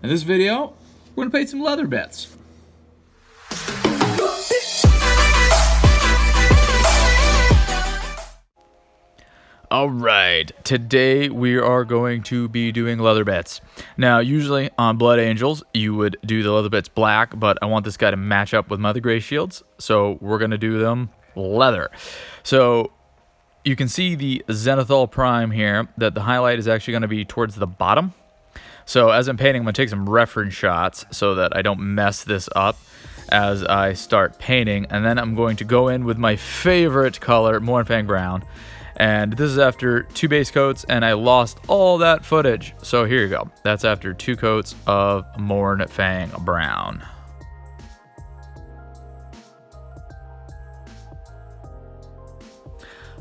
In this video, we're going to paint some leather bits. Alright, today we are going to be doing leather bits. Now, usually on Blood Angels, you would do the leather bits black, but I want this guy to match up with my other gray shields, so we're going to do them leather. So, you can see the Zenithal Prime here, that the highlight is actually going to be towards the bottom. So, as I'm painting, I'm going to take some reference shots so that I don't mess this up as I start painting, and then I'm going to go in with my favorite color, Scag Brown. And this is after 2 base coats, and I lost all that footage. So here you go. That's after 2 coats of Scag Brown.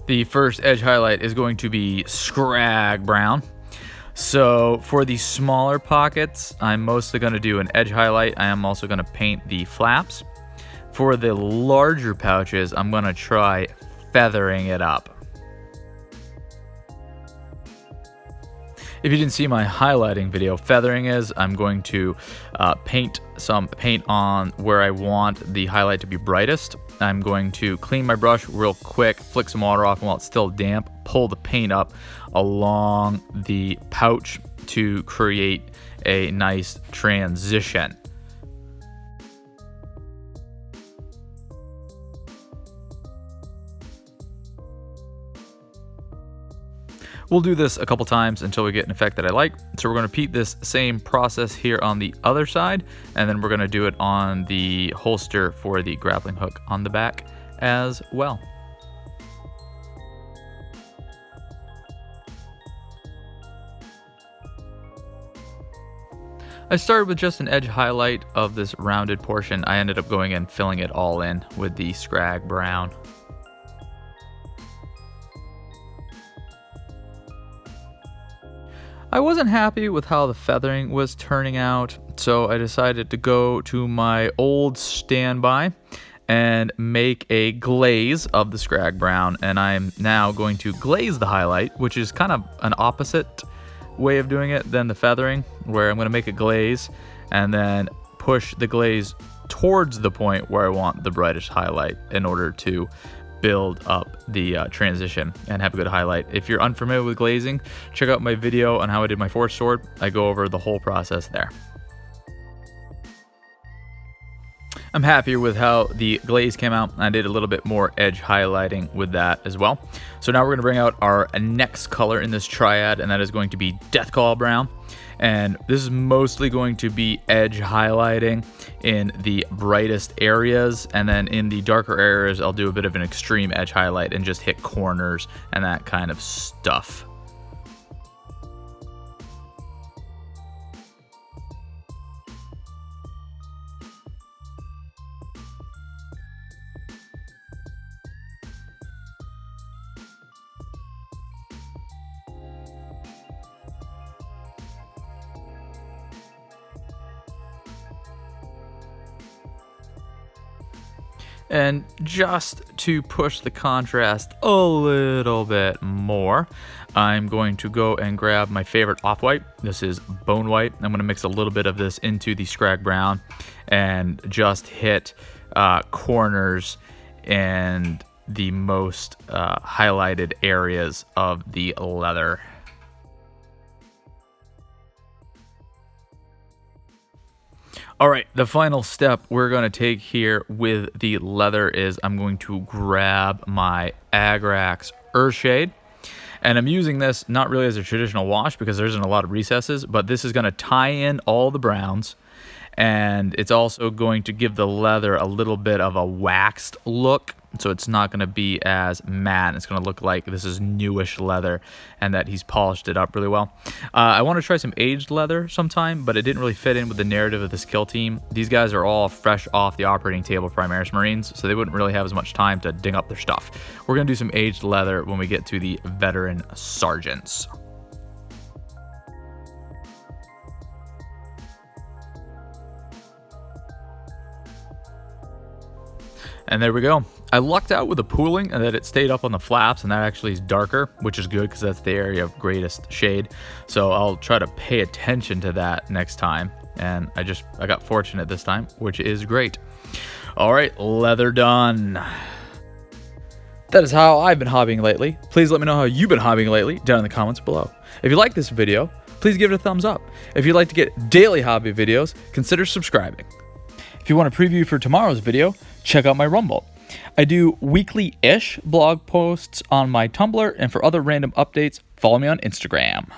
The first edge highlight is going to be Scag Brown. So for the smaller pockets, I'm mostly going to do an edge highlight. I am also going to paint the flaps. For the larger pouches, I'm going to try feathering it up. If you didn't see my highlighting video, feathering is, I'm going to paint some paint on where I want the highlight to be brightest. I'm going to clean my brush real quick, flick some water off, and while it's still damp, pull the paint up along the pouch to create a nice transition. We'll do this a couple times until we get an effect that I like. So we're going to repeat this same process here on the other side, and then we're going to do it on the holster for the grappling hook on the back as well. I started with just an edge highlight of this rounded portion. I ended up going and filling it all in with the Scag Brown. I wasn't happy with how the feathering was turning out, so I decided to go to my old standby and make a glaze of the Scag Brown, and I'm now going to glaze the highlight, which is kind of an opposite way of doing it than the feathering, where I'm going to make a glaze and then push the glaze towards the point where I want the brightest highlight in order to build up the transition and have a good highlight. If you're unfamiliar with glazing, check out my video on how I did my Force Sword. I go over the whole process there. I'm happy with how the glaze came out. I did a little bit more edge highlighting with that as well. So now we're going to bring out our next color in this triad, and that is going to be Deathcall Brown. And this is mostly going to be edge highlighting in the brightest areas, and then in the darker areas I'll do a bit of an extreme edge highlight and just hit corners and that kind of stuff. And just to push the contrast a little bit more, I'm going to go and grab my favorite off-white. This is Bone White. I'm going to mix a little bit of this into the Scag Brown and just hit corners and the most highlighted areas of the leather. All right, the final step we're going to take here with the leather is I'm going to grab my Agrax Earthshade. And I'm using this not really as a traditional wash because there isn't a lot of recesses, but this is going to tie in all the browns. And it's also going to give the leather a little bit of a waxed look. So it's not going to be as matte. It's going to look like this is newish leather and that he's polished it up really well. I want to try some aged leather sometime, but it didn't really fit in with the narrative of this kill team. These guys are all fresh off the operating table of Primaris Marines, so they wouldn't really have as much time to ding up their stuff. We're going to do some aged leather when we get to the veteran sergeants. And there we go. I lucked out with the pooling and that it stayed up on the flaps, and that actually is darker, which is good because that's the area of greatest shade. So I'll try to pay attention to that next time. And I got fortunate this time, which is great. All right, leather done. That is how I've been hobbying lately. Please let me know how you've been hobbying lately down in the comments below. If you like this video, please give it a thumbs up. If you'd like to get daily hobby videos, consider subscribing. If you want a preview for tomorrow's video, check out my Rumbl. I do weekly-ish blog posts on my Tumblr, and for other random updates, follow me on Instagram.